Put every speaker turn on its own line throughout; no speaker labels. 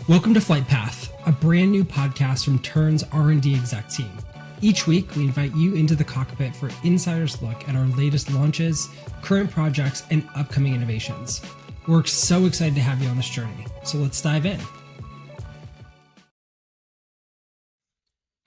Welcome to Flight Path, a brand new podcast from Tern's R&D exec team. Each week, we invite you into the cockpit for insider's look at our latest launches, current projects, and upcoming innovations. We're so excited to have you on this journey, so let's dive in.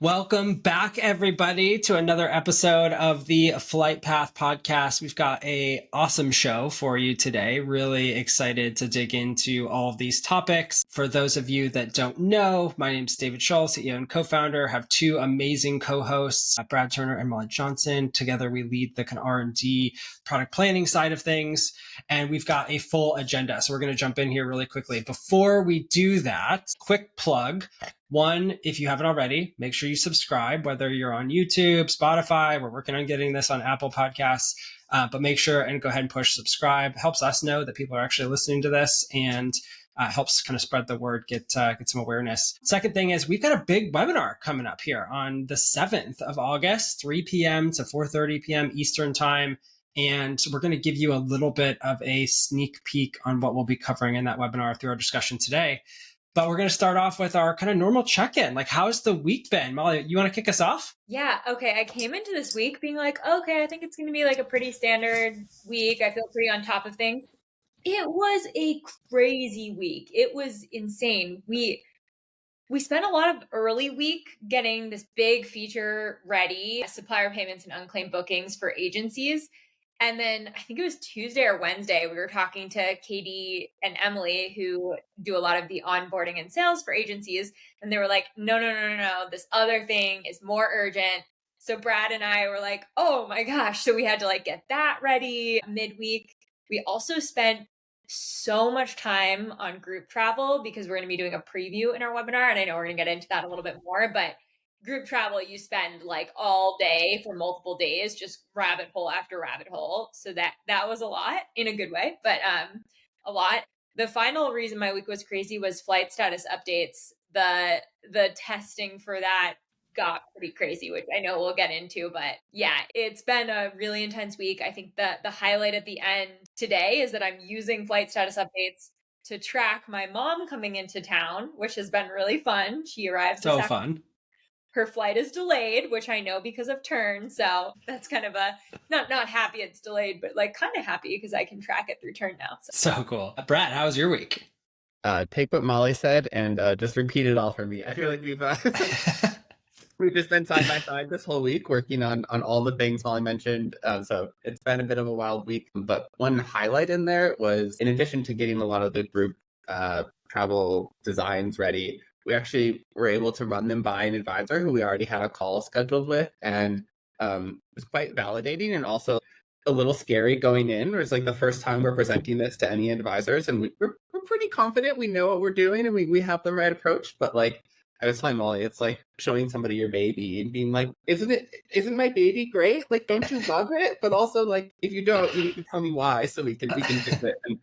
Welcome back, everybody, to another episode of the Flight Path podcast. We've got an awesome show for you today. Really excited to dig into all of these topics. For those of you that don't know, my name is David Shull, CEO and co-founder. I have two amazing co-hosts, Brad Turner and Molly Johnson. Together, we lead the kind of R&D product planning side of things, and we've got a full agenda. So we're going to jump in here really quickly. Before we do that, quick plug. One, if you haven't already, make sure you subscribe, whether you're on YouTube, Spotify. We're working on getting this on Apple Podcasts, but make sure and go ahead and push subscribe. Helps us know that people are actually listening to this and helps kind of spread the word, get some awareness. Second thing is we've got a big webinar coming up here on the 7th of August, 3 p.m. to 4:30 p.m. Eastern time. And we're going to give you a little bit of a sneak peek on what we'll be covering in that webinar through our discussion today. But we're going to start off with our kind of normal check-in. Like, how's the week been? Molly, you want to kick us off?
Yeah. Okay. I came into this week being like, okay, I think it's going to be like a pretty standard week. I feel pretty on top of things. It was a crazy week. It was insane. We spent a lot of early week getting this big feature ready, supplier payments and unclaimed bookings for agencies. And then I think it was Tuesday or Wednesday, we were talking to Katie and Emily, who do a lot of the onboarding and sales for agencies. And they were like, no, this other thing is more urgent. So Brad and I were like, oh my gosh. So we had to like get that ready midweek. We also spent so much time on group travel because we're going to be doing a preview in our webinar. And I know we're going to get into that a little bit more, but group travel, you spend like all day for multiple days, just rabbit hole after rabbit hole. So that was a lot in a good way, but a lot. The final reason my week was crazy was flight status updates. The testing for that got pretty crazy, which I know we'll get into, but yeah, it's been a really intense week. I think that the highlight at the end today is that I'm using flight status updates to track my mom coming into town, which has been really fun. She arrived
so fun.
Her flight is delayed, which I know because of Tern. So that's kind of a not happy it's delayed, but like kind of happy because I can track it through Tern now.
So cool. Brad, how was your week?
Take what Molly said and just repeat it all for me. I feel like we've just been side by side this whole week working on all the things Molly mentioned. So it's been a bit of a wild week. But one highlight in there was, in addition to getting a lot of the group travel designs ready, we actually were able to run them by an advisor who we already had a call scheduled with. And it was quite validating and also a little scary going in. It was like the first time we're presenting this to any advisors. And we're pretty confident we know what we're doing and we have the right approach. But like I was telling Molly, it's like showing somebody your baby and being like, isn't my baby great? Like, don't you love it? But also like, if you don't, you need to tell me why so we can fix it. And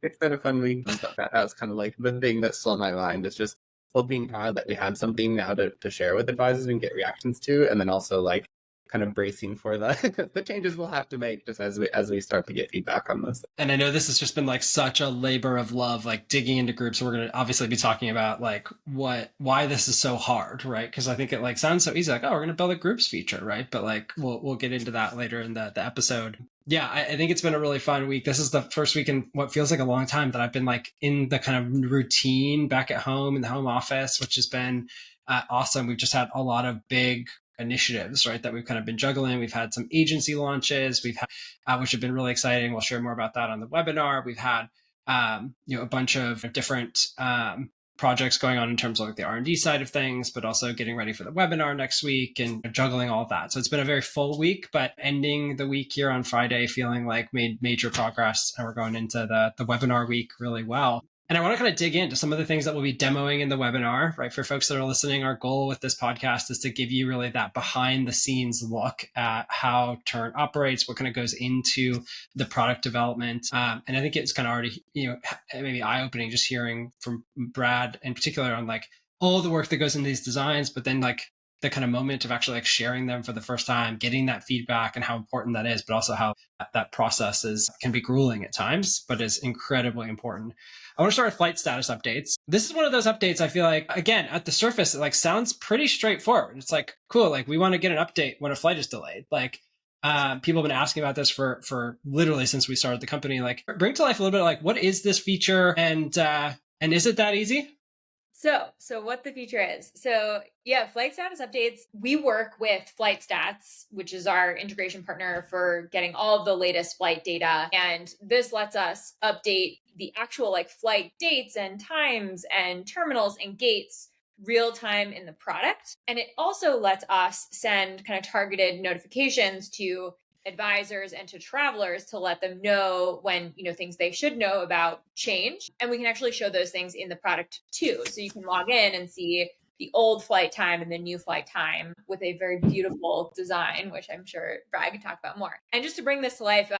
it's been a fun week. That was kind of like the thing that's still in my mind. It's just being proud that we had something now to share with advisors and get reactions to, and then also like kind of bracing for the changes we'll have to make just as we start to get feedback on this.
And I know this has just been like such a labor of love, like digging into groups. We're going to obviously be talking about like why this is so hard, right? Because I think it like sounds so easy, like, oh, we're going to build a groups feature, right? But like we'll get into that later in the episode. Yeah, I think it's been a really fun week. This is the first week in what feels like a long time that I've been like in the kind of routine back at home in the home office, which has been awesome. We've just had a lot of big initiatives, right, that we've kind of been juggling. We've had some agency launches, we've had, which have been really exciting. We'll share more about that on the webinar. We've had, a bunch of different projects going on in terms of like the R&D side of things, but also getting ready for the webinar next week and juggling all of that. So it's been a very full week, but ending the week here on Friday feeling like made major progress, and we're going into the webinar week really well. And I want to kind of dig into some of the things that we'll be demoing in the webinar, right? For folks that are listening, our goal with this podcast is to give you really that behind the scenes look at how Tern operates, what kind of goes into the product development. And I think it's kind of already, maybe eye-opening just hearing from Brad in particular on like all the work that goes into these designs, but then like the kind of moment of actually like sharing them for the first time, getting that feedback and how important that is, but also how that process can be grueling at times, but is incredibly important. I want to start with flight status updates. This is one of those updates I feel like, again, at the surface, it like sounds pretty straightforward. It's like, cool, like we want to get an update when a flight is delayed. Like people have been asking about this for literally since we started the company. Like bring to life a little bit, like what is this feature, and is it that easy?
So what the feature is. So yeah, flight status updates. We work with Flight Stats, which is our integration partner for getting all of the latest flight data. And this lets us update the actual like flight dates and times and terminals and gates real time in the product. And it also lets us send kind of targeted notifications to advisors and to travelers to let them know when things they should know about change, and we can actually show those things in the product too, so you can log in and see the old flight time and the new flight time with a very beautiful design, which I'm sure Brad can talk about more. And just to bring this to life,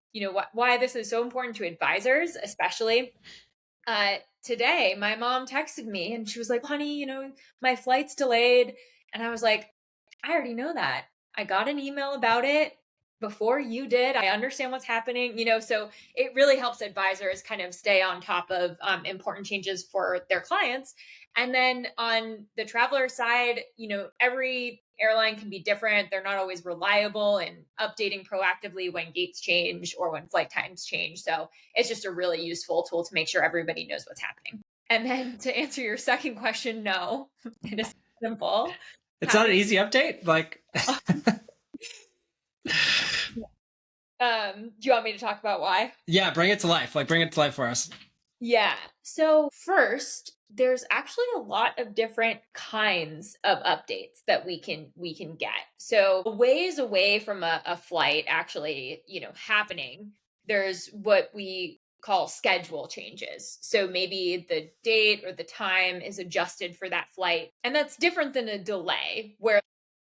why this is so important to advisors especially, today my mom texted me and she was like, honey, my flight's delayed. And I was like, I already know that. I got an email about it before you did. I understand what's happening, so it really helps advisors kind of stay on top of important changes for their clients. And then on the traveler side, every airline can be different. They're not always reliable in updating proactively when gates change or when flight times change. So it's just a really useful tool to make sure everybody knows what's happening. And then to answer your second question, no, it is simple.
It's not an easy update. Like,
do you want me to talk about why?
Yeah, bring it to life. Like, bring it to life for us.
Yeah. So first, there's actually a lot of different kinds of updates that we can get. So ways away from a flight actually, happening, there's what we call schedule changes. So maybe the date or the time is adjusted for that flight. And that's different than a delay where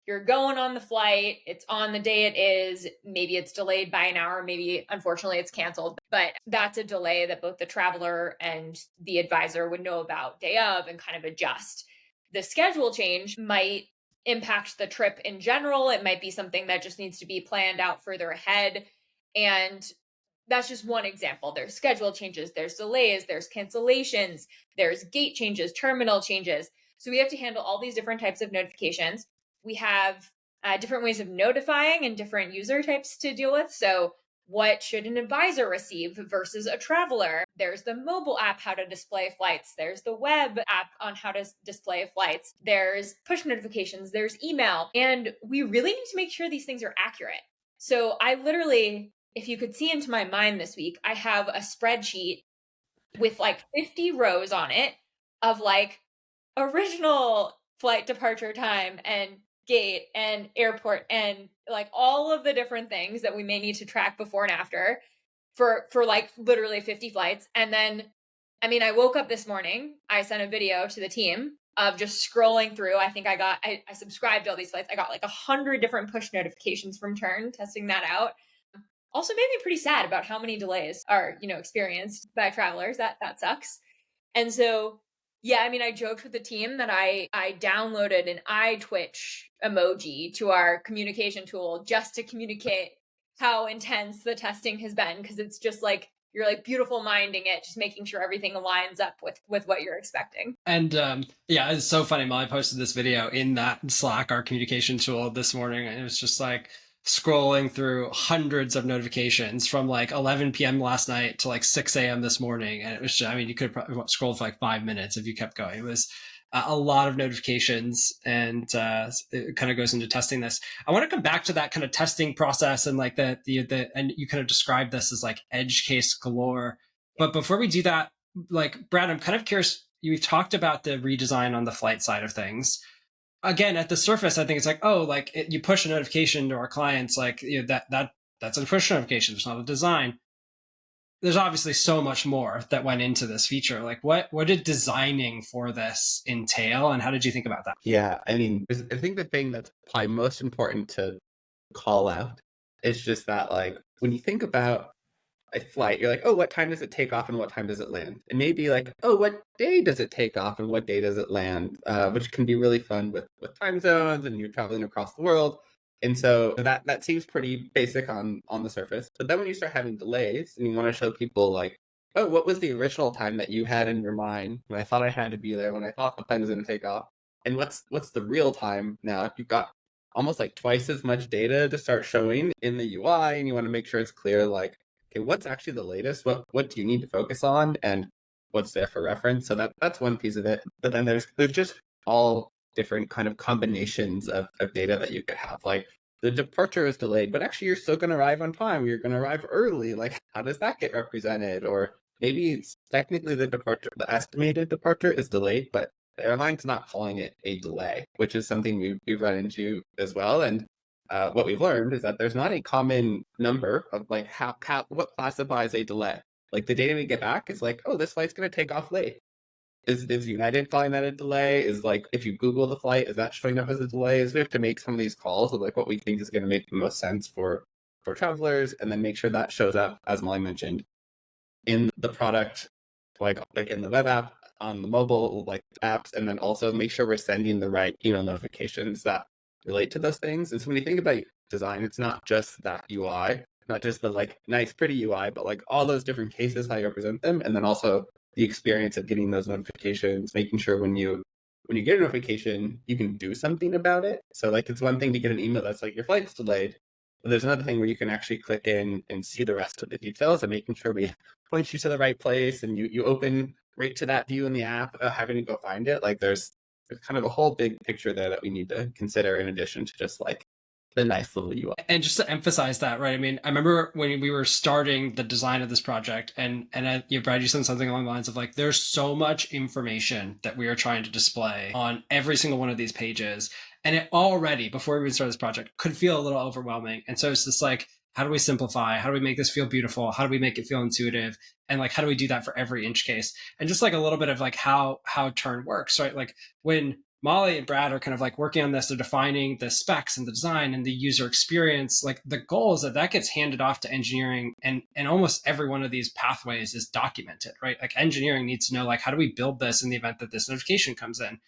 you're going on the flight, it's on the day it is, maybe it's delayed by an hour, maybe unfortunately it's canceled, but that's a delay that both the traveler and the advisor would know about day of and kind of adjust. The schedule change might impact the trip in general. It might be something that just needs to be planned out further ahead. And that's just one example. There's schedule changes, there's delays, there's cancellations, there's gate changes, terminal changes. So we have to handle all these different types of notifications. We have different ways of notifying and different user types to deal with. So what should an advisor receive versus a traveler? There's the mobile app, how to display flights. There's the web app on how to display flights. There's push notifications. There's email. And we really need to make sure these things are accurate. So I literally, if you could see into my mind this week, I have a spreadsheet with like 50 rows on it of like original flight departure time and gate and airport and like all of the different things that we may need to track before and after for like literally 50 flights. And then, I woke up this morning, I sent a video to the team of just scrolling through. I think I subscribed to all these flights. I got like 100 different push notifications from Tern, testing that out. Also made me pretty sad about how many delays are, experienced by travelers. That sucks. And so yeah, I joked with the team that I downloaded an eye twitch emoji to our communication tool just to communicate how intense the testing has been, because it's just like you're like beautiful minding it, just making sure everything aligns up with what you're expecting.
And yeah, it's so funny. Molly posted this video in that Slack, our communication tool, this morning, and it was just like scrolling through hundreds of notifications from like 11 p.m. last night to like 6 a.m. this morning. And it was just, you could have probably scrolled for like 5 minutes if you kept going. It was a lot of notifications, and it kind of goes into testing this. I want to come back to that kind of testing process and like the and you kind of described this as like edge case galore. But before we do that, like Brad, I'm kind of curious, you've talked about the redesign on the flight side of things. Again, at the surface, I think it's like, oh, like you push a notification to our clients, like that's a push notification. It's not a design. There's obviously so much more that went into this feature. Like, what did designing for this entail, and how did you think about that?
Yeah, I think the thing that's probably most important to call out is just that, like, when you think about a flight, you're like, oh, what time does it take off and what time does it land? And maybe like, oh, what day does it take off and what day does it land? Which can be really fun with time zones and you're traveling across the world. And so that seems pretty basic on the surface. But then when you start having delays and you want to show people like, oh, what was the original time that you had in your mind when I thought I had to be there, when I thought the plane was going to take off? And what's the real time now? You've got almost like twice as much data to start showing in the UI, and you want to make sure it's clear, like, okay, what's actually the latest? What do you need to focus on, and what's there for reference? So that's one piece of it. But then there's just all different kind of combinations of data that you could have. Like the departure is delayed, but actually you're still going to arrive on time. You're going to arrive early. Like, how does that get represented? Or maybe it's technically the estimated departure is delayed, but the airline's not calling it a delay, which is something we've run into as well. And what we've learned is that there's not a common number of like what classifies a delay. Like the data we get back is like, oh, this flight's going to take off late. Is United calling that a delay? Is like, if you Google the flight, is that showing up as a delay? Is we have to make some of these calls of like what we think is going to make the most sense for travelers, and then make sure that shows up, as Molly mentioned, in the product, like in the web app, on the mobile like apps, and then also make sure we're sending the right email notifications that relate to those things. And so when you think about design, it's not just that UI, not just the like nice pretty UI, but like all those different cases, how you represent them, and then also the experience of getting those notifications, making sure when you get a notification, you can do something about it. So like it's one thing to get an email that's like your flight's delayed, but there's another thing where you can actually click in and see the rest of the details, and making sure we point you to the right place and you open right to that view in the app without having to go find it. Like there's kind of a whole big picture there that we need to consider in addition to just like the nice little UI.
And just to emphasize that, right? I mean, I remember when we were starting the design of this project, and Brad, you said something along the lines of like, there's so much information that we are trying to display on every single one of these pages, and it already, before we even started this project, could feel a little overwhelming. And so it's just like, how do we simplify? How do we make this feel beautiful? How do we make it feel intuitive? And like, how do we do that for every inch case? And just like a little bit of like how Tern works, right? Like when Molly and Brad are kind of like working on this, they're defining the specs and the design and the user experience. Like the goal is that gets handed off to engineering, and almost every one of these pathways is documented, right? Like engineering needs to know, like, how do we build this in the event that this notification comes in?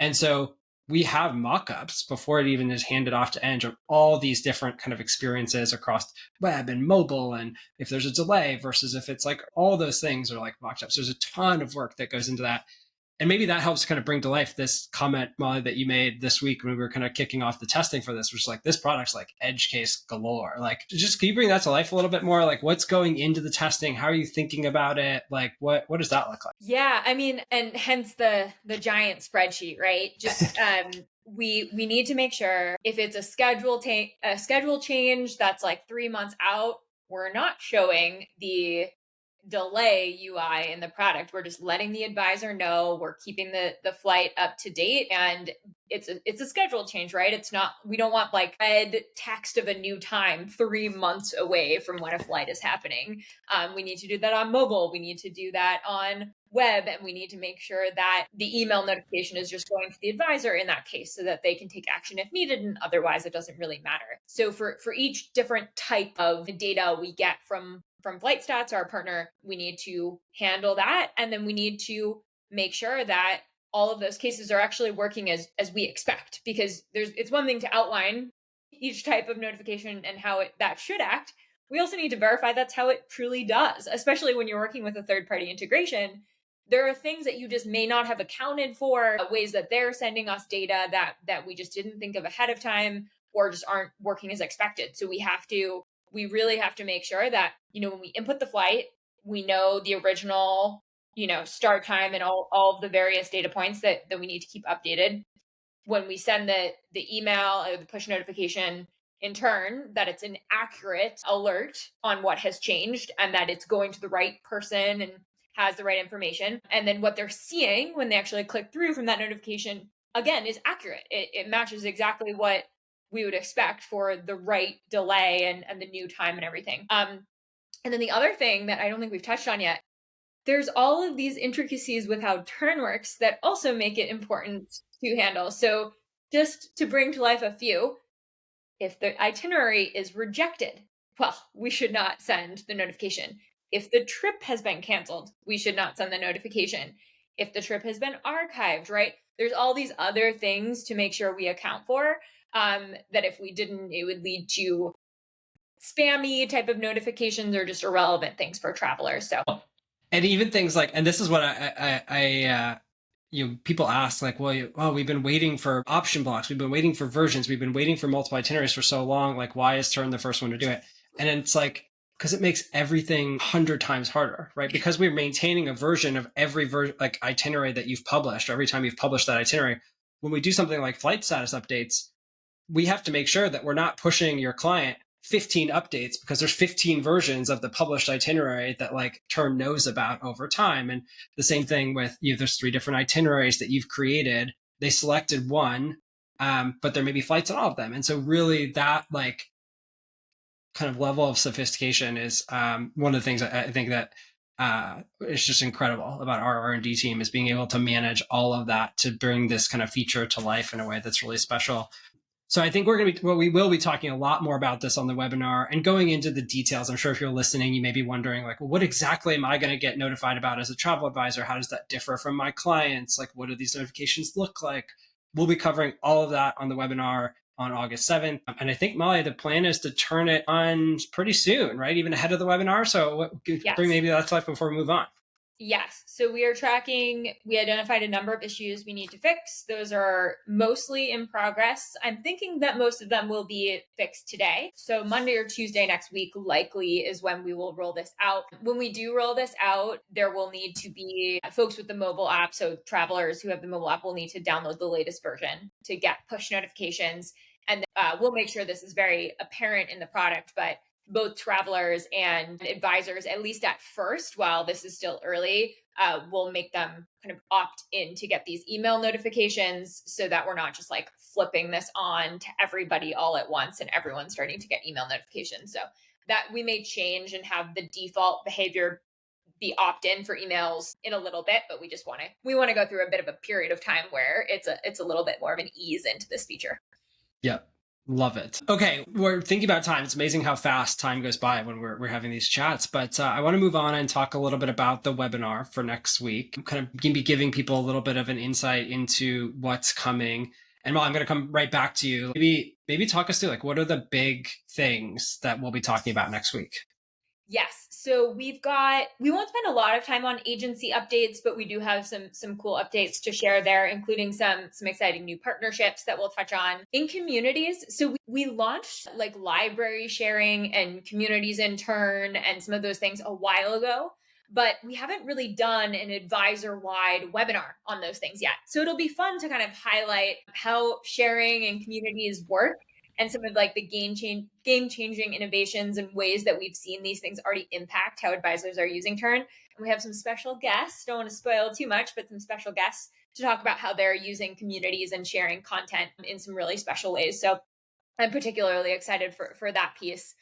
And so we have mock-ups before it even is handed off to Eng of all these different kind of experiences across web and mobile, and if there's a delay versus if it's like all those things are like mock-ups. There's a ton of work that goes into that. And maybe that helps kind of bring to life this comment, Molly, that you made this week when we were kind of kicking off the testing for this, which is like, this product's like edge case galore. Like, just can you bring that to life a little bit more? Like, what's going into the testing? How are you thinking about it? Like, what does that look like?
Yeah, I mean, and hence the giant spreadsheet, right? Just we need to make sure if it's a schedule change that's like 3 months out, we're not showing the delay UI in the product. We're just letting the advisor know, we're keeping the flight up to date, and it's a schedule change, right? It's not, we don't want like red text of a new time 3 months away from when a flight is happening. We need to do that on mobile. We need to do that on web, and we need to make sure that the email notification is just going to the advisor in that case so that they can take action if needed, and otherwise it doesn't really matter. So for each different type of data we get from Flight Stats, our partner, we need to handle that, and then we need to make sure that all of those cases are actually working as we expect, because it's one thing to outline each type of notification and how that should act. We also need to verify that's how it truly does, especially when you're working with a third-party integration. There are things that you just may not have accounted for, ways that they're sending us data that we just didn't think of ahead of time, or just aren't working as expected. So we really have to make sure that, when we input the flight, we know the original, start time and all of the various data points that we need to keep updated. When we send the email or the push notification in turn, that it's an accurate alert on what has changed and that it's going to the right person and has the right information. And then what they're seeing when they actually click through from that notification, again, is accurate. It matches exactly what we would expect for the right delay and the new time and everything. And then the other thing that I don't think we've touched on yet, there's all of these intricacies with how Tern works that also make it important to handle. So just to bring to life a few, if the itinerary is rejected, well, we should not send the notification. If the trip has been canceled, we should not send the notification. If the trip has been archived, right? There's all these other things to make sure we account for, that if we didn't, it would lead to spammy type of notifications or just irrelevant things for travelers. So,
And even things like, and this is what people ask, like, well, we've been waiting for option blocks, we've been waiting for versions, we've been waiting for multiple itineraries for so long. Like, why is Tern the first one to do it? And it's like, because it makes everything 100 times harder, right? Because we're maintaining a version of every like itinerary that you've published, or every time you've published that itinerary. When we do something like flight status updates, we have to make sure that we're not pushing your client 15 updates because there's 15 versions of the published itinerary that like Tern knows about over time. And the same thing with there's 3 different itineraries that you've created. They selected one, but there may be flights on all of them. And so really that like kind of level of sophistication is one of the things I think that is just incredible about our R&D team, is being able to manage all of that to bring this kind of feature to life in a way that's really special. So I think we will be talking a lot more about this on the webinar and going into the details. I'm sure if you're listening, you may be wondering, like, well, what exactly am I going to get notified about as a travel advisor? How does that differ from my clients? Like, what do these notifications look like? We'll be covering all of that on the webinar on August 7th. And I think, Molly, the plan is to turn it on pretty soon, right? Even ahead of the webinar. So bring maybe that to life before we move on.
Yes. So we are tracking, we identified a number of issues we need to fix. Those are mostly in progress. I'm thinking that most of them will be fixed today. So Monday or Tuesday next week likely is when we will roll this out. When we do roll this out, there will need to be folks with the mobile app. So travelers who have the mobile app will need to download the latest version to get push notifications. And we'll make sure this is very apparent in the product, but both travelers and advisors, at least at first, while this is still early, will make them kind of opt in to get these email notifications so that we're not just like flipping this on to everybody all at once and everyone's starting to get email notifications. So that we may change and have the default behavior be opt-in for emails in a little bit, but we want to go through a bit of a period of time where it's a little bit more of an ease into this feature.
Yep. Love it. Okay, we're thinking about time. It's amazing how fast time goes by when we're having these chats. But I want to move on and talk a little bit about the webinar for next week. I'm kind of going to be giving people a little bit of an insight into what's coming. And Molly, I'm going to come right back to you. Maybe talk us through, like, what are the big things that we'll be talking about next week?
Yes. So we won't spend a lot of time on agency updates, but we do have some cool updates to share there, including some exciting new partnerships that we'll touch on in communities. So we launched like library sharing and communities in Tern and some of those things a while ago, but we haven't really done an advisor-wide webinar on those things yet. So it'll be fun to kind of highlight how sharing and communities work and some of like the game-changing innovations and ways that we've seen these things already impact how advisors are using Tern. And we have some special guests, don't want to spoil too much, but some special guests to talk about how they're using communities and sharing content in some really special ways. So I'm particularly excited for that piece.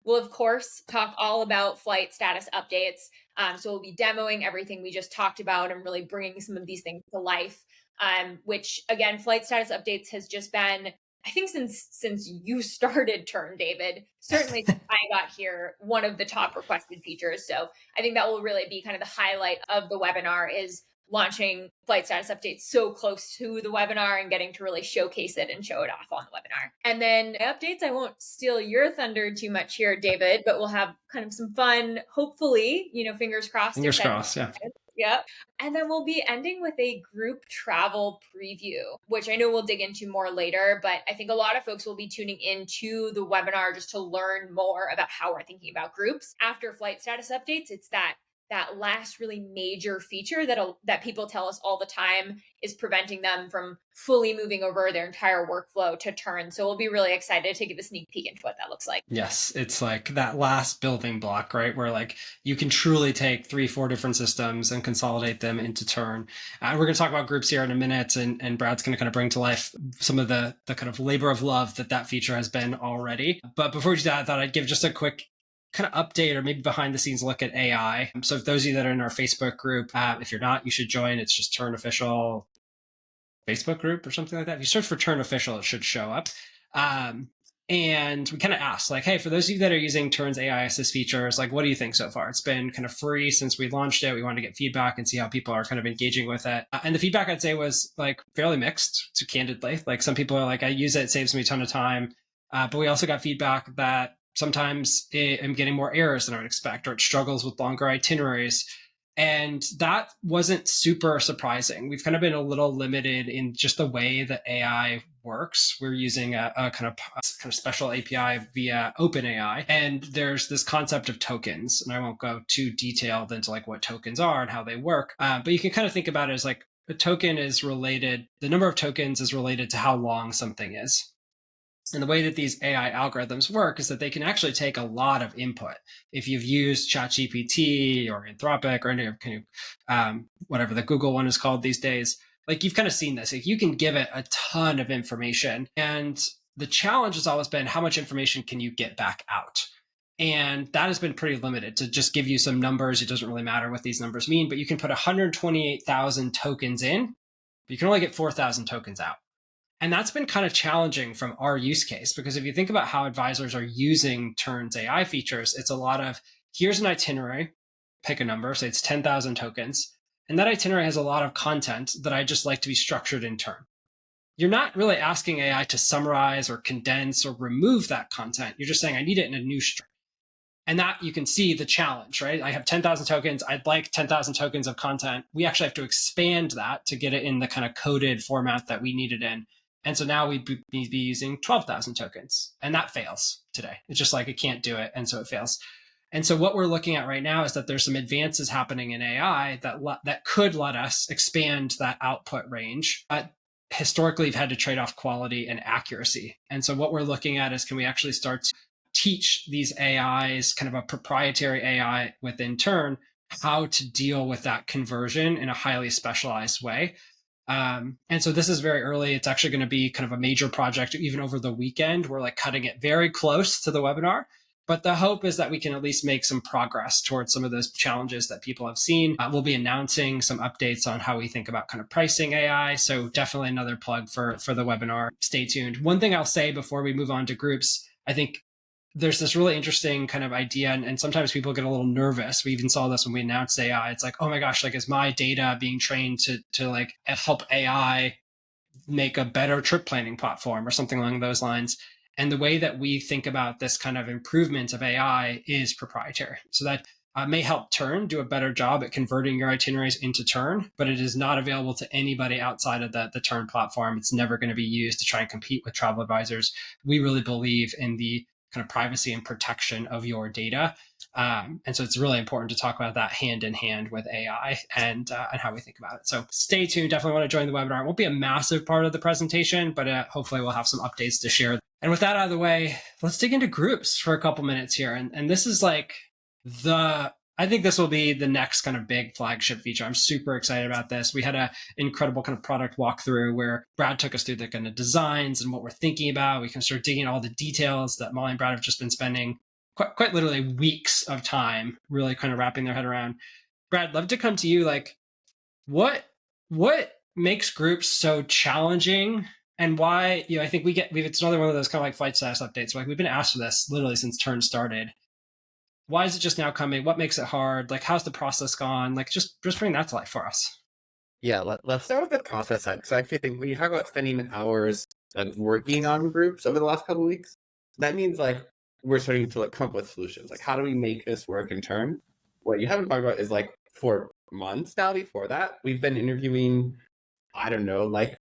We'll, of course, talk all about flight status updates. So we'll be demoing everything we just talked about and really bringing some of these things to life, which, again, flight status updates has just been, I think since you started Tern, David, certainly since I got here, one of the top requested features. So I think that will really be kind of the highlight of the webinar, is launching flight status updates so close to the webinar and getting to really showcase it and show it off on the webinar. And then updates, I won't steal your thunder too much here, David, but we'll have kind of some fun, hopefully, fingers crossed.
Fingers crossed, yeah.
Yep. And then we'll be ending with a group travel preview, which I know we'll dig into more later, but I think a lot of folks will be tuning into the webinar just to learn more about how we're thinking about groups. After flight status updates, it's that last really major feature that people tell us all the time is preventing them from fully moving over their entire workflow to Tern. So we'll be really excited to give a sneak peek into what that looks like.
Yes, it's like that last building block, right? Where like you can truly take 3-4 different systems and consolidate them into Tern. We're going to talk about groups here in a minute, and Brad's going to kind of bring to life some of the kind of labor of love that feature has been already. But before we do that, I thought I'd give just a quick kind of update or maybe behind the scenes look at AI. So if those of you that are in our Facebook group, if you're not, you should join. It's just Tern Official Facebook group or something like that. If you search for Tern Official, it should show up. And we kind of asked, like, hey, for those of you that are using Tern's AI assist features, like, what do you think so far? It's been kind of free since we launched it. We wanted to get feedback and see how people are kind of engaging with it. And the feedback, I'd say, was like fairly mixed, to candidly. Like, some people are like, I use it, it saves me a ton of time. But we also got feedback that sometimes I'm getting more errors than I would expect, or it struggles with longer itineraries. And that wasn't super surprising. We've kind of been a little limited in just the way that AI works. We're using a kind of special API via OpenAI. And there's this concept of tokens. And I won't go too detailed into like what tokens are and how they work. But you can kind of think about it as like a token is related, the number of tokens is related to how long something is. And the way that these AI algorithms work is that they can actually take a lot of input. If you've used ChatGPT or Anthropic or any of whatever the Google one is called these days, like you've kind of seen this. Like you can give it a ton of information. And the challenge has always been how much information can you get back out? And that has been pretty limited. To just give you some numbers, it doesn't really matter what these numbers mean, but you can put 128,000 tokens in, but you can only get 4,000 tokens out. And that's been kind of challenging from our use case, because if you think about how advisors are using Tern's AI features, it's a lot of here's an itinerary, pick a number, say it's 10,000 tokens. And that itinerary has a lot of content that I just like to be structured in Tern. You're not really asking AI to summarize or condense or remove that content. You're just saying, I need it in a new string. And that you can see the challenge, right? I have 10,000 tokens. I'd like 10,000 tokens of content. We actually have to expand that to get it in the kind of coded format that we need it in. And so now we'd be using 12,000 tokens, and that fails today. It's just like it can't do it, and so it fails. And so what we're looking at right now is that there's some advances happening in AI that could let us expand that output range. Historically, we've had to trade off quality and accuracy. And so what we're looking at is, can we actually start to teach these AIs, kind of a proprietary AI within Tern, how to deal with that conversion in a highly specialized way? And so this is very early. It's actually going to be kind of a major project even over the weekend. We're like cutting it very close to the webinar. But the hope is that we can at least make some progress towards some of those challenges that people have seen. We'll be announcing some updates on how we think about kind of pricing AI. So definitely another plug for the webinar. Stay tuned. One thing I'll say before we move on to groups, I think there's this really interesting kind of idea, and sometimes people get a little nervous. We even saw this when we announced AI. It's like, oh my gosh, like is my data being trained to like help AI make a better trip planning platform or something along those lines? And the way that we think about this kind of improvement of AI is proprietary. So that may help Tern do a better job at converting your itineraries into Tern, but it is not available to anybody outside of the Tern platform. It's never going to be used to try and compete with travel advisors. We really believe in the kind of privacy and protection of your data. And so it's really important to talk about that hand in hand with AI and how we think about it. So stay tuned. Definitely want to join the webinar. It won't be a massive part of the presentation, but hopefully we'll have some updates to share. And with that out of the way, let's dig into groups for a couple minutes here. And this is like I think this will be the next kind of big flagship feature. I'm super excited about this. We had an incredible kind of product walkthrough where Brad took us through the kind of designs and what we're thinking about. We can start digging all the details that Molly and Brad have just been spending quite literally weeks of time really kind of wrapping their head around. Brad, love to come to you. Like, what makes groups so challenging, and why? I think it's another one of those kind of like flight status updates. Like, we've been asked for this literally since Tern started. Why is it just now coming? What makes it hard? Like, how's the process gone? Like, just bring that to life for us.
Yeah, let's start with the process side. So I actually think when you talk about spending hours working on groups over the last couple of weeks, that means like we're starting to like come up with solutions. Like, how do we make this work in Tern? What you haven't talked about is like for months now before that, we've been interviewing, I don't know, like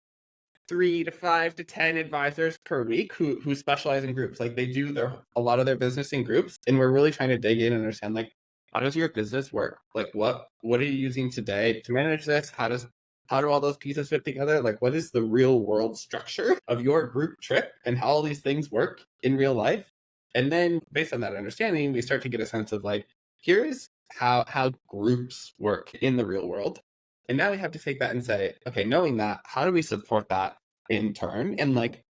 3 to 5 to 10 advisors per week who specialize in groups. Like they do a lot of their business in groups, and we're really trying to dig in and understand like, how does your business work? Like what are you using today to manage this? How do all those pieces fit together? Like, what is the real world structure of your group trip and how all these things work in real life? And then based on that understanding, we start to get a sense of like, here's how groups work in the real world. And now we have to take that and say, okay, knowing that, how do we support that in Tern and like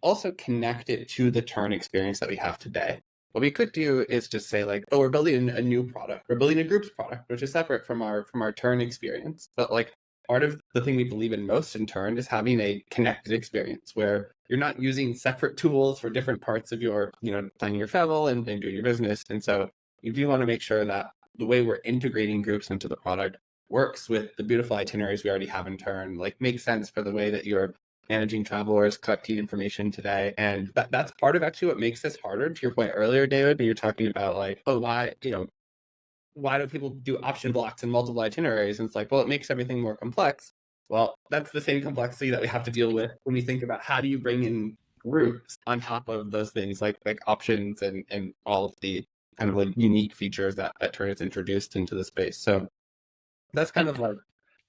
also connect it to the Tern experience that we have today? What we could do is just say like, oh, we're building a new product. We're building a groups product, which is separate from our Tern experience. But like part of the thing we believe in most in Tern is having a connected experience where you're not using separate tools for different parts of your, planning your travel and doing your business. And so you do want to make sure that the way we're integrating groups into the product works with the beautiful itineraries we already have in Tern, like makes sense for the way that you're managing travelers, collecting information today. And that's part of actually what makes this harder. To your point earlier, David, when you're talking about like, oh, why do people do option blocks and multiple itineraries? And it's like, well, it makes everything more complex. Well, that's the same complexity that we have to deal with when we think about how do you bring in groups on top of those things like options and all of the kind of like unique features that Tern has introduced into the space. So that's kind of like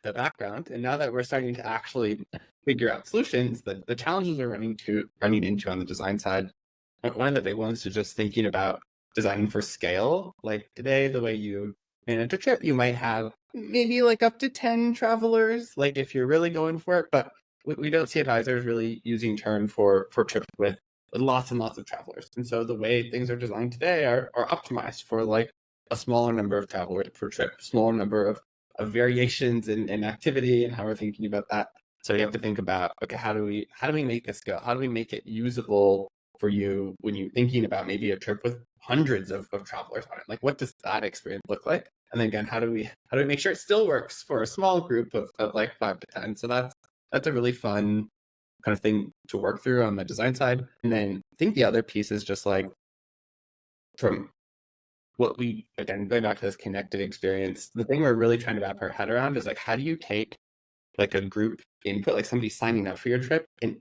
the background. And now that we're starting to actually figure out solutions, the challenges we're running into on the design side, one of the big ones is just thinking about designing for scale. Like today, the way you manage a trip, you might have maybe like up to 10 travelers, like if you're really going for it, but we don't see advisors really using Tern for trips with lots and lots of travelers. And so the way things are designed today are optimized for like a smaller number of travelers per trip, smaller number of variations in activity and how we're thinking about that. So you have to think about, okay, how do we make this go? How do we make it usable for you when you're thinking about maybe a trip with hundreds of travelers on it? Like, what does that experience look like? And then again, how do we make sure it still works for a small group of like 5 to 10? So that's a really fun kind of thing to work through on the design side. And then I think the other piece is just like from what we, again, going back to this connected experience, the thing we're really trying to wrap our head around is like, how do you take like a group input, like somebody signing up for your trip, and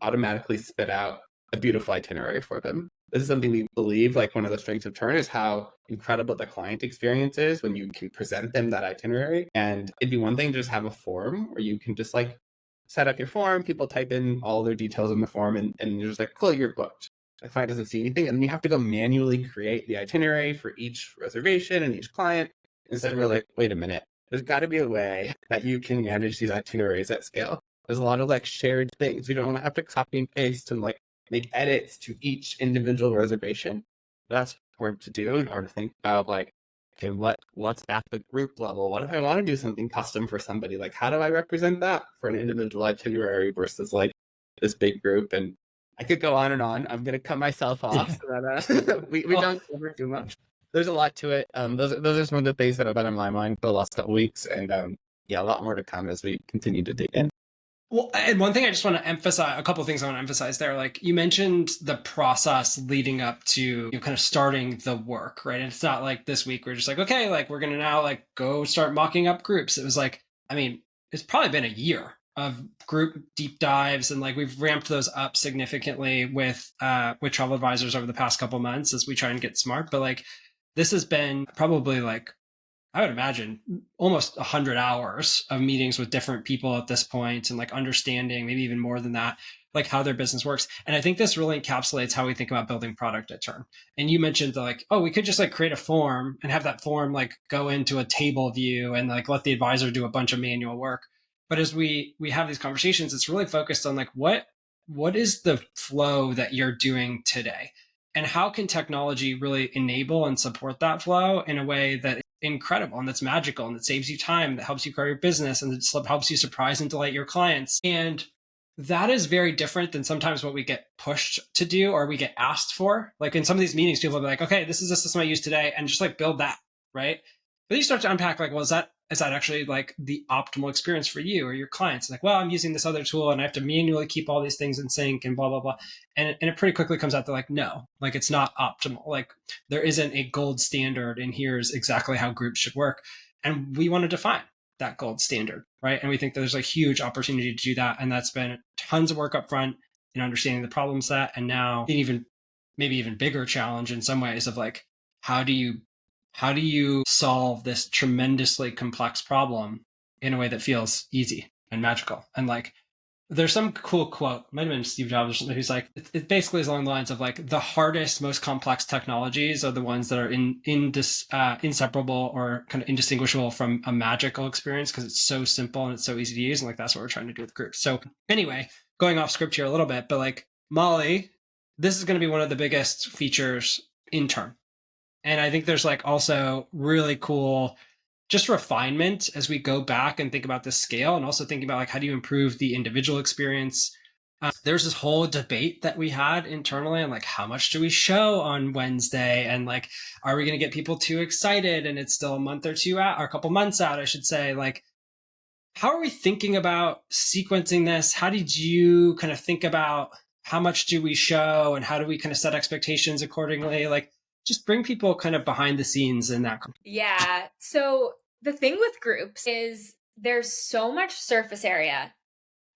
automatically spit out a beautiful itinerary for them? This is something we believe, like one of the strengths of Tern is how incredible the client experience is when you can present them that itinerary. And it'd be one thing to just have a form where you can just like set up your form, people type in all their details in the form, and you're just like, cool, you're booked. The client doesn't see anything, and then you have to go manually create the itinerary for each reservation and each client. Instead, we're like, wait a minute, there's got to be a way that you can manage these itineraries at scale. There's a lot of like shared things. We don't want to have to copy and paste and like make edits to each individual reservation. That's important to do in order to think about like, okay, what's at the group level? What if I want to do something custom for somebody? Like, how do I represent that for an individual itinerary versus like this big group? And I could go on and on. I'm going to cut myself off so that we don't cover too much. There's a lot to it. Those are some of the things that have been on my mind for the last couple weeks. And yeah, a lot more to come as we continue to dig in.
Well, and one thing I just want to emphasize, a couple of things I want to emphasize there, like you mentioned the process leading up to kind of starting the work, right? And it's not like this week we're just like, okay, like we're going to now like go start mocking up groups. It was like, I mean, it's probably been a year of group deep dives, and like we've ramped those up significantly with travel advisors over the past couple months as we try and get smart. But like this has been probably like, I would imagine almost 100 hours of meetings with different people at this point, and like understanding maybe even more than that, like how their business works. And I think this really encapsulates how we think about building product at Tern. And you mentioned like, oh, we could just like create a form and have that form like go into a table view and like let the advisor do a bunch of manual work. But as we have these conversations, it's really focused on like what is the flow that you're doing today? And how can technology really enable and support that flow in a way that incredible and that's magical and that saves you time, that helps you grow your business, and that helps you surprise and delight your clients? And that is very different than sometimes what we get pushed to do or we get asked for. Like in some of these meetings, people will be like, okay, this is the system I use today, and just like build that, right? But then you start to unpack like, well, is that actually like the optimal experience for you or your clients? Like, well, I'm using this other tool and I have to manually keep all these things in sync and blah, blah, blah. And it pretty quickly comes out that like, no, like it's not optimal. Like there isn't a gold standard, and here's exactly how groups should work. And we want to define that gold standard, right? And we think that there's a huge opportunity to do that. And that's been tons of work up front in understanding the problem set. And now an maybe even bigger challenge in some ways of like, how do you solve this tremendously complex problem in a way that feels easy and magical? And like, there's some cool quote, might have been Steve Jobs or something, who's like, it basically is along the lines of like, the hardest, most complex technologies are the ones that are inseparable or kind of indistinguishable from a magical experience because it's so simple and it's so easy to use. And like, that's what we're trying to do with groups. So anyway, going off script here a little bit, but like, Molly, this is going to be one of the biggest features in Tern. And I think there's like also really cool just refinement as we go back and think about this scale, and also thinking about like, how do you improve the individual experience There's this whole debate that we had internally on like how much do we show on Wednesday, and like are we going to get people too excited, and it's still a month or two out, or a couple months out I should say. Like, how are we thinking about sequencing this? How did you kind of think about how much do we show, and how do we kind of set expectations accordingly? Like, just bring people kind of behind the scenes in that.
Yeah. So the thing with groups is there's so much surface area.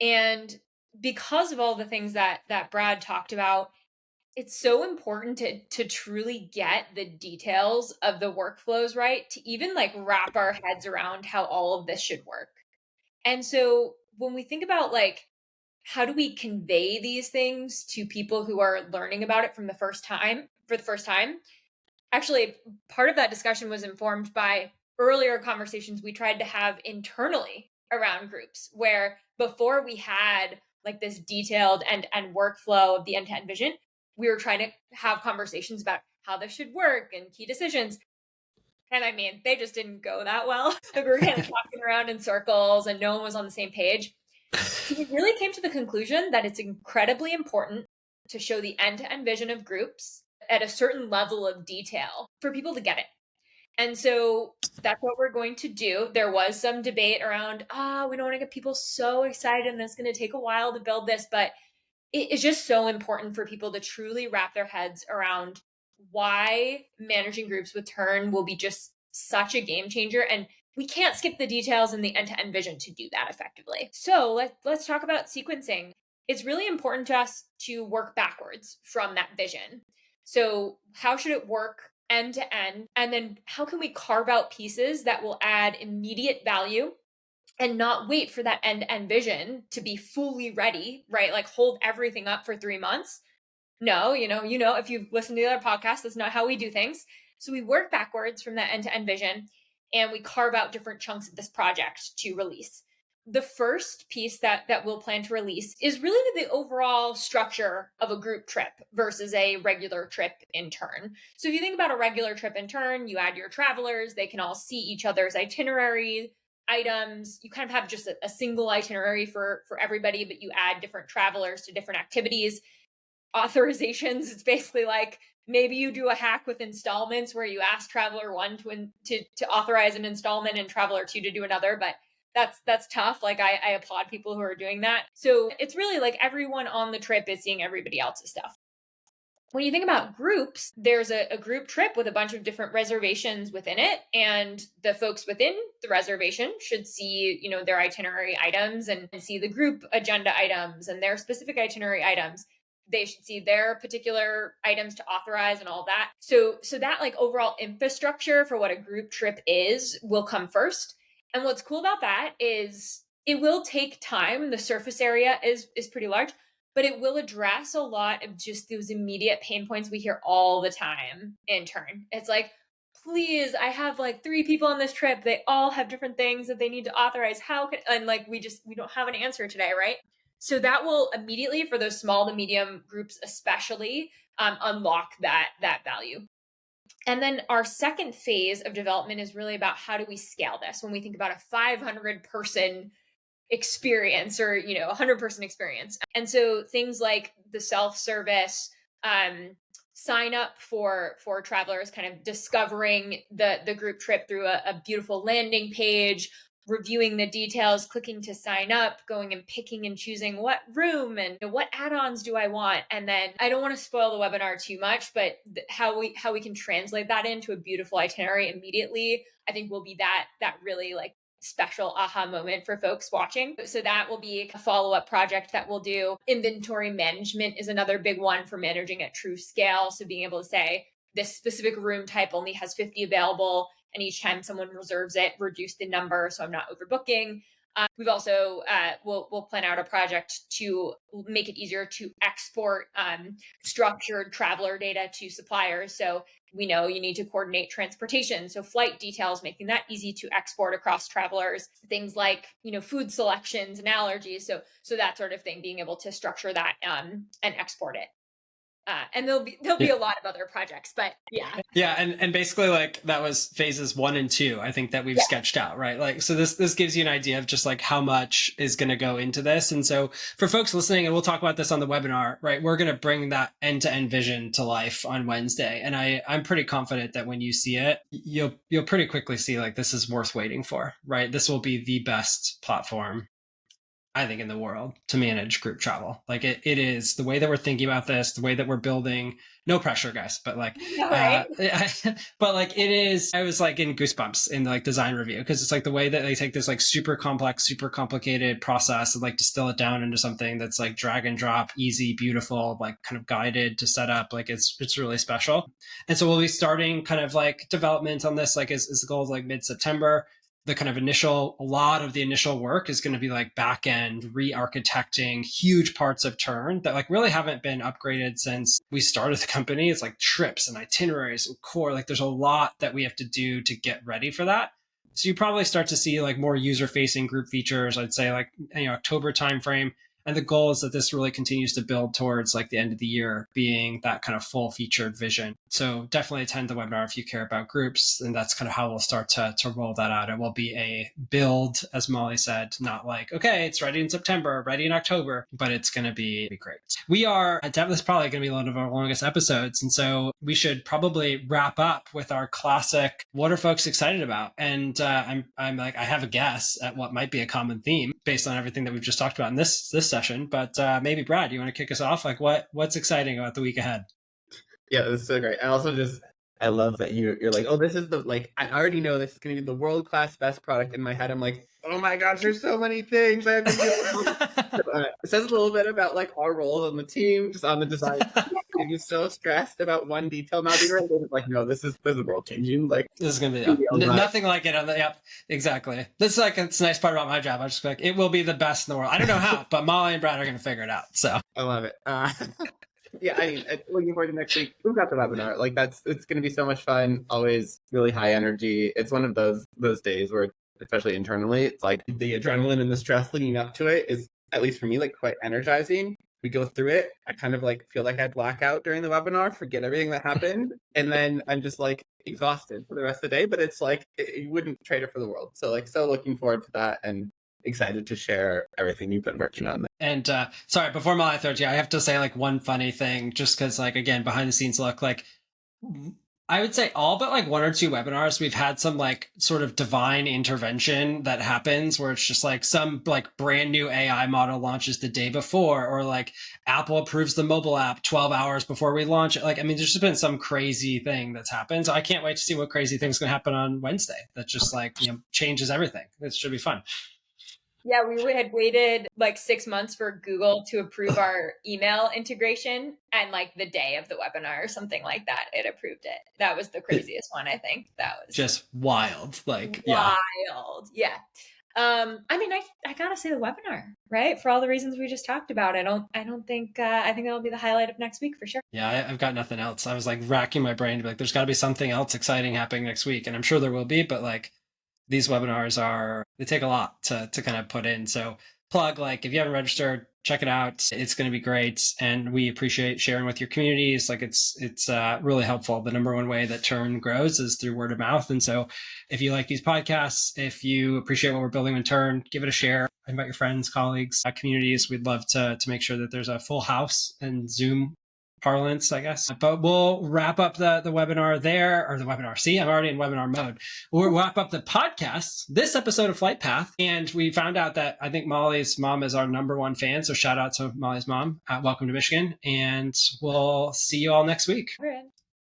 And because of all the things that Brad talked about, it's so important to truly get the details of the workflows right, to even like wrap our heads around how all of this should work. And so when we think about like how do we convey these things to people who are learning about it for the first time, actually part of that discussion was informed by earlier conversations we tried to have internally around groups, where before we had like this detailed and workflow of the end-to-end vision, we were trying to have conversations about how this should work and key decisions. And I mean, they just didn't go that well. We were kind of talking around in circles and no one was on the same page. We really came to the conclusion that it's incredibly important to show the end-to-end vision of groups at a certain level of detail for people to get it. And so that's what we're going to do. There was some debate around, we don't want to get people so excited and it's going to take a while to build this, but it is just so important for people to truly wrap their heads around why managing groups with Tern will be just such a game changer. And we can't skip the details and the end-to-end vision to do that effectively. So let's talk about sequencing. It's really important to us to work backwards from that vision. So how should it work end to end? And then how can we carve out pieces that will add immediate value and not wait for that end-to-end vision to be fully ready, right? Like hold everything up for 3 months. No, if you've listened to the other podcast, that's not how we do things. So we work backwards from that end-to-end vision and we carve out different chunks of this project to release. The first piece that we'll plan to release is really the overall structure of a group trip versus a regular trip in Tern. So if you think about a regular trip in Tern, you add your travelers, they can all see each other's itinerary items. You kind of have just a single itinerary for everybody, but you add different travelers to different activities. Authorizations, it's basically like maybe you do a hack with installments where you ask traveler one to authorize an installment and traveler two to do another, but that's tough. Like I applaud people who are doing that. So it's really like everyone on the trip is seeing everybody else's stuff. When you think about groups, there's a group trip with a bunch of different reservations within it, and the folks within the reservation should see, their itinerary items and see the group agenda items and their specific itinerary items. They should see their particular items to authorize and all that. So that like overall infrastructure for what a group trip is will come first. And what's cool about that is it will take time. The surface area is pretty large, but it will address a lot of just those immediate pain points we hear all the time in Tern. It's like, please, I have like 3 people on this trip. They all have different things that they need to authorize. And like, we don't have an answer today, right? So that will immediately, for those small to medium groups especially, unlock that value. And then our second phase of development is really about how do we scale this when we think about a 500 person experience or 100-person experience. And so things like the self-service, sign up for travelers, kind of discovering the group trip through a beautiful landing page, reviewing the details, clicking to sign up, going and picking and choosing what room and what add-ons do I want. And then I don't want to spoil the webinar too much, but how we can translate that into a beautiful itinerary immediately, I think will be that really like special aha moment for folks watching. So that will be a follow-up project that we'll do. Inventory management is another big one for managing at true scale. So being able to say this specific room type only has 50 available, and each time someone reserves it, reduce the number so I'm not overbooking. We've also we'll plan out a project to make it easier to export structured traveler data to suppliers. So we know you need to coordinate transportation, so flight details, making that easy to export across travelers. Things like food selections and allergies, so that sort of thing, being able to structure that and export it. And there'll be a lot of other projects, but yeah.
Yeah, and basically like that was phases 1 and 2, I think, that we've sketched out, right? Like, so this gives you an idea of just like how much is going to go into this. And so for folks listening, and we'll talk about this on the webinar, right? We're going to bring that end-to-end vision to life on Wednesday. And I'm pretty confident that when you see it, you'll pretty quickly see like this is worth waiting for, right? This will be the best platform, I think, in the world to manage group travel. Like it is the way that we're thinking about this, the way that we're building. No pressure, guys, but like,
Right?
but like it is. I was like in goosebumps in like design review because it's like the way that they take this like super complex, super complicated process and like distill it down into something that's like drag and drop, easy, beautiful, like kind of guided to set up. Like it's really special. And so we'll be starting kind of like development on this. Like is the goal of like mid-September. The kind of a lot of the initial work is going to be like back end re-architecting huge parts of Tern that like really haven't been upgraded since we started the company. It's like trips and itineraries and core. Like there's a lot that we have to do to get ready for that. So you probably start to see like more user facing group features, I'd say like, October timeframe. And the goal is that this really continues to build towards like the end of the year being that kind of full featured vision. So definitely attend the webinar if you care about groups. And that's kind of how we'll start to roll that out. It will be a build, as Molly said, not like, okay, it's ready in September, ready in October, but it's going to be great. We are, this is probably going to be one of our longest episodes. And so we should probably wrap up with our classic, what are folks excited about? And I'm like, I have a guess at what might be a common theme based on everything that we've just talked about in this session, but maybe Brad, you want to kick us off? Like what's exciting about the week ahead?
Yeah, this is so great. I also I love that you're like, oh, this is the like I already know this is gonna be the world-class best product. In my head, I'm like, oh my gosh, there's so many things I have to do. It says a little bit about like our roles on the team, just on the design. You're so stressed about one detail not being right. Like, no, this is world changing. Like
this is gonna be nothing like it on the exactly. This is like it's a nice part about my job. I just like it will be the best in the world. I don't know how, but Molly and Brad are gonna figure it out. So
I love it. Yeah, I mean, looking forward to next week. We've got the webinar. Like it's going to be so much fun. Always really high energy. It's one of those days where, especially internally, it's like the adrenaline and the stress leading up to it is, at least for me, like quite energizing. We go through it. I kind of like feel like I black out during the webinar, forget everything that happened, and then I'm just like exhausted for the rest of the day. But it's like you wouldn't trade it for the world. So looking forward to that and excited to share everything you've been working on.
And sorry, before Molly throws you, I have to say like one funny thing, just because like again behind the scenes look like I would say all but like 1 or 2 webinars we've had some like sort of divine intervention that happens where it's just like some like brand new AI model launches the day before, or like Apple approves the mobile app 12 hours before we launch it. Like, I mean, there's just been some crazy thing that's happened. So I can't wait to see what crazy thing's going to happen on Wednesday. That just like, changes everything. It should be fun.
Yeah, we had waited like 6 months for Google to approve our email integration, and like the day of the webinar or something like that, it approved it. That was the craziest one, I think. That was
just wild. Like
wild. Yeah. I mean, I gotta say the webinar, right? For all the reasons we just talked about. I think that'll be the highlight of next week for sure.
Yeah, I've got nothing else. I was like racking my brain to be like, there's got to be something else exciting happening next week, and I'm sure there will be. But like, these webinars they take a lot to kind of put in. So plug, like if you haven't registered, check it out. It's going to be great. And we appreciate sharing with your communities. Like it's really helpful. The number one way that Tern grows is through word of mouth. And so if you like these podcasts, if you appreciate what we're building in Tern, give it a share. Invite your friends, colleagues, communities. We'd love to make sure that there's a full house and Zoom parlance, I guess. But we'll wrap up the webinar there, or the webinar. See, I'm already in webinar mode. We'll wrap up the podcast, this episode of Flight Path. And we found out that I think Molly's mom is our number 1 fan. So shout out to Molly's mom. Welcome to Michigan. And we'll see you all next week.
All right.